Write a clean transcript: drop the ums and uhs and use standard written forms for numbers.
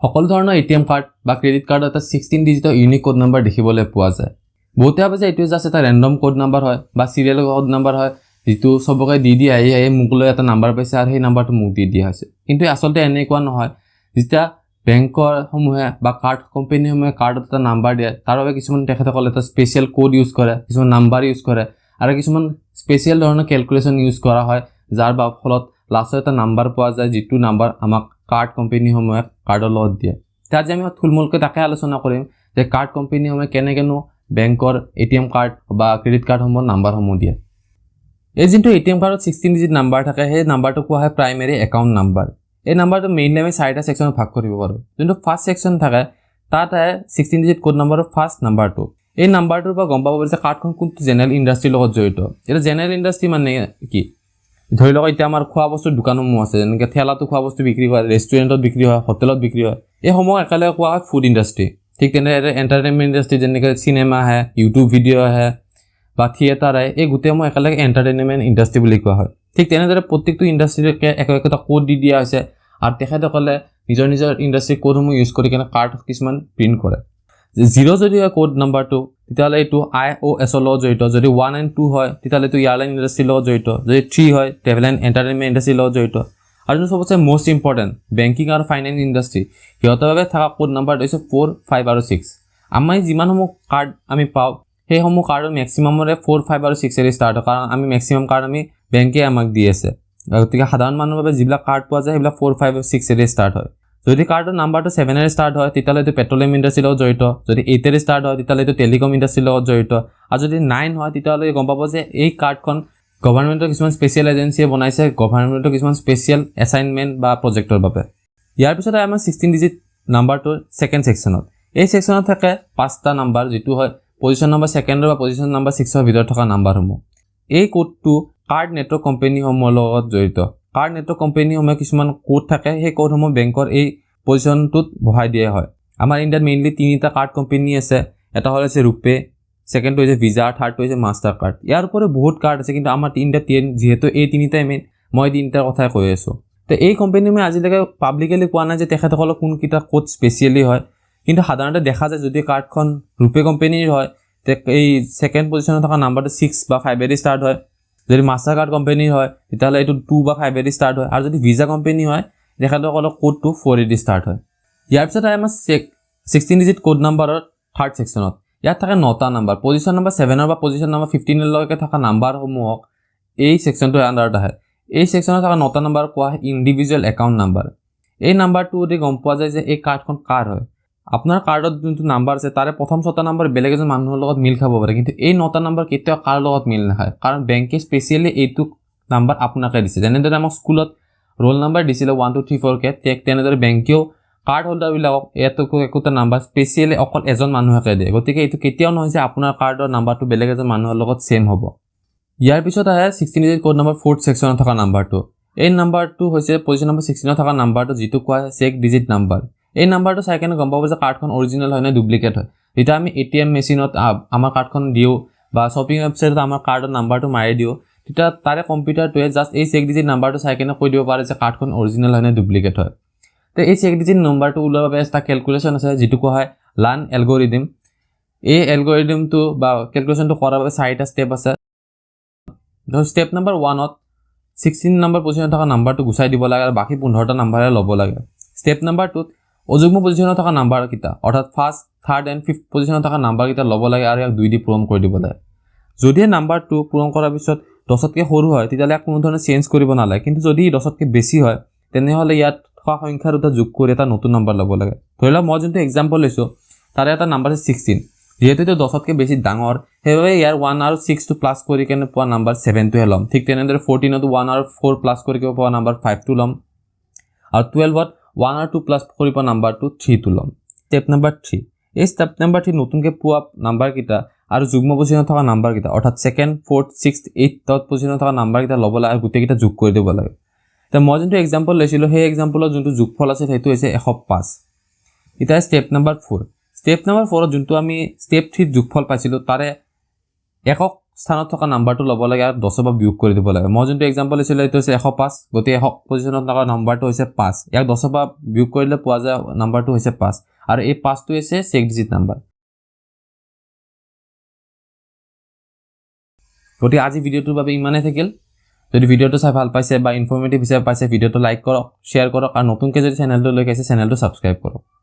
সকলো ধৰণৰ ATM card বা ক্ৰেডিট কাৰ্ডত এটা 16 ডিজিটৰ ইউনিক কোড নাম্বাৰ দেখিবলৈ পোৱা যায়। বহুতে ভাবে যে এইটো জাষ্ট এটা ৰেণ্ডম কোড নাম্বাৰ হয় বা সিৰিয়েল কোড নাম্বাৰ হয়, যেটো সবকে দি আহি মোকলৈ এটা নাম্বাৰ পাইছে আৰু সেই নাম্বাৰটো মোক দি দিয়া হৈছে। কিন্তু আসলতে এনেকুৱা নহয়। যেতিয়া বেংকৰ সমূহে বা কাৰ্ড কোম্পানীসমূহে কাৰ্ডত এটা নাম্বাৰ দিয়ে, তাৰ বাবে কিছুমান তেখেতসকলে এটা স্পেচিয়েল কোড ইউজ কৰে, কিছুমান নাম্বাৰ ইউজ কৰে আৰু কিছুমান স্পেচিয়েল ধৰণৰ ক্যালকুলেশন ইউজ কৰা হয়, যাৰ ফলত লাষ্টত এটা নাম্বাৰ পোৱা যায়, যেটো নাম্বাৰ আমাক কাৰ্ড কোম্পানীসমূহে কাৰ্ডৰ লগত দিয়ে। আজি আমি থুলমূলকৈ তাকে আলোচনা কৰিম যে কাৰ্ড কোম্পানীসমূহে কেনেকেনো বেংকৰ এটিএম কাৰ্ড বা ক্ৰেডিট কাৰ্ডসমূহৰ নাম্বাৰসমূহ দিয়ে। এই যিটো এটিএম কাৰ্ডত 16 ডিজিট নাম্বাৰ থাকে, সেই নাম্বাৰটো কোৱা হয় প্ৰাইমেৰী একাউণ্ট নাম্বাৰ। এই নাম্বাৰটো মেইনলি আমি 4টা সেকশনত ভাগ কৰিব পাৰোঁ। যোনটো ফাৰ্স্ট সেকশন থাকে তাত 16 ডিজিট কোড নাম্বাৰৰ ফাৰ্স্ট নাম্বাৰটো। এই নাম্বাৰটোৰ পৰা গম পাব পাৰি যে কাৰ্ডখন কোনটো জেনেৰেল ইণ্ডাষ্ট্ৰীৰ লগত জড়িত। এটা জেনেৰেল ইণ্ডাষ্ট্ৰী মানে কি? ধৰি লওক এতিয়া আমাৰ খোৱা বস্তুৰ দোকানসমূহ আছে, যেনেকৈ ঠেলাটো খোৱা বস্তু বিক্ৰী হয়, ৰেষ্টুৰেণ্টত বিক্ৰী হয়, হোটেলত বিক্ৰী হয়। এই সমূহ একেলগে কোৱা হয় ফুড ইণ্ডাষ্ট্ৰী। ঠিক তেনেদৰে এণ্টাৰটেইনমেণ্ট ইণ্ডাষ্ট্ৰী, যেনেকৈ চিনেমা আহে, ইউটিউব ভিডিঅ' আহে বা থিয়েটাৰ আহে, এই গোটেইসমূহ একেলগে এণ্টাৰটেইনমেণ্ট ইণ্ডাষ্ট্ৰী বুলি কোৱা হয়। ঠিক তেনেদৰে প্ৰত্যেকটো ইণ্ডাষ্ট্ৰীকে একো কোড দি দিয়া হৈছে আৰু তেখেতসকলে নিজৰ নিজৰ ইণ্ডাষ্ট্ৰী কোডসমূহ ইউজ কৰি কেনে কাৰ্ড কিছুমান প্ৰিণ্ট কৰে। 0 যদি হয় কোড নাম্বাৰটো, তেতিয়াহ'লে এইটো IOS ৰ লগত জড়িত। যদি 1 and 2 হয় তেতিয়াহ'লে এইটো এয়াৰলাইন ইণ্ডাষ্ট্ৰীৰ লগত জড়িত। যদি 3 হয় ট্ৰেভেল এণ্ড এণ্টাৰটেইনমেণ্ট ইণ্ডাষ্ট্ৰীৰ লগত জড়িত। আৰু সবচে মোষ্ট ইম্পৰ্টেণ্ট বেংকিং আৰু ফাইনেন্স ইণ্ডাষ্ট্ৰী, সিহঁতৰ বাবে থকা কোড নাম্বাৰটো হৈছে 4, 5 আৰু 6। আমি যিমানসমূহ কাৰ্ড আমি পাওঁ সেইসমূহ কাৰ্ডৰ মেক্সিমামৰে 4, 5 আৰু 6 এৰে ষ্টাৰ্ট হয়, কাৰণ আমি মেক্সিমাম কাৰ্ড আমি বেংকে আমাক দি আছে। গতিকে সাধাৰণ মানুহৰ বাবে যিবিলাক কাৰ্ড পোৱা যায় সেইবিলাক 4, 5 আৰু 6 এৰে ষ্টাৰ্ট হয়। যদি কাৰ্ডৰ নাম্বাৰটো 7 এৰে ষ্টাৰ্ট হয় তেতিয়াহ'লে এইটো পেট্ৰলিয়াম ইণ্ডাষ্ট্ৰীৰ লগত জড়িত। যদি 8 এৰে ষ্টাৰ্ট হয় তেতিয়াহ'লে এইটো টেলিকম ইণ্ডাষ্ট্ৰীৰ লগত জড়িত। আৰু যদি 9 হয় তেতিয়াহ'লে গম পাব যে এই কাৰ্ডখন গভৰ্ণমেণ্টৰ কিছুমান স্পেচিয়েল এজেঞ্চিয়ে বনাইছে, গভৰ্ণমেণ্টৰ কিছুমান স্পেচিয়েল এছাইনমেণ্ট বা প্ৰজেক্টৰ বাবে। ইয়াৰ পিছত আমাৰ 16 ডিজিট নাম্বাৰটো ছেকেণ্ড সেকশনত। এই সেকশনত থাকে 5টা নাম্বাৰ, যেটো হয় পজিশন নম্বৰ 2 বা পজিশন নম্বৰ 6ৰ ভিতৰত থকা নাম্বাৰসমূহ। এই কোডটো কাৰ্ড নেটৱৰ্ক কোম্পানীসমূহৰ লগত জড়িত। কাৰ্ড নেটৱৰ্ক কোম্পানীসমূহে কিছুমান কোড থাকে, সেই কোডসমূহ বেংকৰ এই পজিশনটোত বহাই দিয়া হয়। আমাৰ ইণ্ডিয়াত মেইনলি 3টা কাৰ্ড কোম্পানী আছে। এটা হৈছে ৰূপে, সেকেন্ডটো হৈছে ভিজা, থাৰ্ডটো হৈছে মাষ্টাৰ কাৰ্ড। ইয়াৰ উপৰি বহুত কাৰ্ড আছে, কিন্তু আমাৰ ইণ্ডিয়াত যিহেতু এই 3টাই মেইন, মই 3টাৰ কথাই কৈ আছোঁ। তো এই কোম্পানীসমূহে আজিলৈকে পাব্লিকেলি কোৱা নাই যে তেখেতসকলৰ কোনকেইটা কোড স্পেচিয়েলি হয়, কিন্তু সাধাৰণতে দেখা যায় যদি কাৰ্ডখন ৰূপে কোম্পানীৰ হয় এই ছেকেণ্ড পজিশনত থকা নাম্বাৰটো 6 বা 5 এৰে ষ্টাৰ্ট হয়। যদি মাষ্টাৰ কাৰ্ড কোম্পানীৰ হয় তেতিয়াহ'লে এইটো 2 বা 5 এৰে ষ্টাৰ্ট হয়। আৰু যদি ভিজা কোম্পানী হয় তেখেতসকলৰ কোডটো 4 এৰে ষ্টাৰ্ট হয়। ইয়াৰ পিছত আমাৰ 16 ডিজিট কোড নাম্বাৰৰ থাৰ্ড সেকশনত। ইয়াত থাকে 9টা নাম্বাৰ। পজিশন নম্বৰ 7 বা পজিশন নম্বৰ 15 লৈকে থকা নাম্বাৰসমূহক এই সেকশনটোৰ আণ্ডাৰত আহে। এই সেকশনত থকা 9টা নাম্বাৰ কোৱা হয় ইণ্ডিভিজুৱেল একাউণ্ট নাম্বাৰ। এই নাম্বাৰটো দি গম পোৱা যায় যে এই কাৰ্ডখন কাৰ হয়। আপোনাৰ কাৰ্ডত যোনটো নাম্বাৰ আছে তাৰে প্ৰথম 6টা নাম্বাৰ বেলেগ এজন মানুহৰ লগত মিল খাব পাৰে, কিন্তু এই 9টা নাম্বাৰ কেতিয়াও কাৰ লগত মিল নাখায়, কাৰণ বেংকে স্পেচিয়েলি এইটো নাম্বাৰ আপোনাকে দিছে। যেনেদৰে আমাক স্কুলত ৰোল নাম্বাৰ দিছিলে 1, 2, 3, 4 কে, তেনেদৰে বেংকেও কাৰ্ড হোল্ডাৰবিলাকক একোটা নাম্বাৰ স্পেচিয়েলি অকল এজন মানুহকে দিয়ে। গতিকে এইটো কেতিয়াও নহয় যে আপোনাৰ কাৰ্ডৰ নাম্বাৰটো বেলেগ এজন মানুহৰ লগত ছেম হ'ব। ইয়াৰ পিছত আহে 16 ডিজিট কোড নাম্বাৰ 4th সেকশনত থকা নাম্বাৰটো। এই নাম্বাৰটো হৈছে পজিশন নম্বৰ 16ত থকা নাম্বাৰটো, যিটো কোৱা হয় চেক ডিজিট নাম্বাৰ। এই নাম্বাৰটো চাই কেনে গম পাব যে কাৰ্ডখন অৰিজিনেল হয় নে ডুপ্লিকেট হয়। যেতিয়া আমি ATM মেচিনত আমাৰ কাৰ্ডখন দিওঁ বা শ্বপিং ৱেবছাইটত আমাৰ কাৰ্ডৰ নাম্বাৰটো মাৰি দিওঁ, তেতিয়া তাৰে কম্পিউটাৰটোৱে জাষ্ট এই চেক ডিজিট নাম্বাৰটো চাই কেনে কৈ দিব পাৰে যে কাৰ্ডখন অৰিজিনেল হয় নে ডুপ্লিকেট হয়। তো এই চেক ডিজিট নাম্বাৰটো ওলোৱাৰ বাবে এটা কেলকুলেশ্যন আছে, যিটো কোৱা হয় লাৰ্ণ এলগৰিদম। এই এলগৰিদমটো বা কেলকুলেশ্যনটো কৰাৰ বাবে 4টা ষ্টেপ আছে। ষ্টেপ নম্বৰ 1ত 16 নম্বৰ পজিশনত থকা নাম্বাৰটো গুচাই দিব লাগে আৰু বাকী 15টা নাম্বাৰে ল'ব লাগে। ষ্টেপ নম্বৰ 2ত অযুগ্ম পজিশনত থকা নাম্বাৰকেইটা, অৰ্থাৎ 1st, 3rd and 5th পজিশনত থকা নাম্বাৰকেইটা ল'ব লাগে আৰু ইয়াক 2 দি পূৰণ কৰি দিব লাগে। যদি নাম্বাৰটো পূৰণ কৰাৰ পিছত 10তকৈ সৰু হয় তেতিয়াহ'লে ইয়াক কোনো ধৰণে চেঞ্জ কৰিব নালাগে, কিন্তু যদি 10তকৈ বেছি হয় তেনেহ'লে ইয়াত থকা সংখ্যা দুটা যোগ কৰি এটা নতুন নাম্বাৰ ল'ব লাগে। ধৰি লওক মই যোনটো এক্সাম্পল লৈছোঁ তাৰে এটা নাম্বাৰ আছে 16। যিহেতু এইটো 10তকৈ বেছি ডাঙৰ, সেইবাবে ইয়াৰ 1 আৰু 6টো প্লাছ কৰি কেনে পোৱা নাম্বাৰ 7টোহে ল'ম। ঠিক তেনেদৰে 14তো 1 আৰু 4 প্লাছ কৰি পোৱা নাম্বাৰ 5টো ল'ম, আৰু 12ত 1 আৰু 2 প্লাছ কৰি পোৱা নাম্বাৰটো 3টো ল'ম। Step number 3। এই ষ্টেপ নম্বৰ 3 নতুনকৈ পোৱা নাম্বাৰকেইটা আৰু যুগ্ম পজিশনত থকা নাম্বাৰকেইটা, অৰ্থাৎ 2nd, 4th, 6th, 8th পজিশনত থকা নাম্বাৰকেইটা ল'ব লাগে আৰু গোটেইকেইটা যোগ কৰি দিব লাগে। তো মই যোনটো এক্সাম্পল লৈছিলোঁ সেই এক্সাম্পলত যোনটো যোগফল আছে সেইটো হৈছে 105। এতিয়া ষ্টেপ নম্বৰ 4। ষ্টেপ নম্বৰ 4ত যোনটো আমি ষ্টেপ 3ত যোগফল পাইছিলোঁ তাৰে 1ক স্থানত থকা নাম্বাৰটো ল'ব লাগে আৰু 10 পৰা বিয়োগ কৰি দিব লাগে মই যোনটো এক্সাম্পল লৈছিলোঁ এইটো হৈছে 105 গতিকে 100 পজিশ্যনত থকা নাম্বাৰটো হৈছে 5 ইয়াক 10 পৰা বিয়োগ কৰিলে পোৱা যায় নাম্বাৰটো হৈছে 5 আৰু এই 5টো হৈছে 6 ডিজিট নাম্বাৰ গতিকে আজি ভিডিঅ'টোৰ বাবে ইমানেই থাকিল যদি ভিডিঅ'টো চাই ভাল পাইছে বা ইনফৰমেটিভ হিচাপে পাইছে ভিডিঅ'টো লাইক কৰক শ্বেয়াৰ কৰক আৰু নতুনকৈ যদি চেনেলটো লৈ গৈছে চেনেলটো ছাবস্ক্ৰাইব কৰক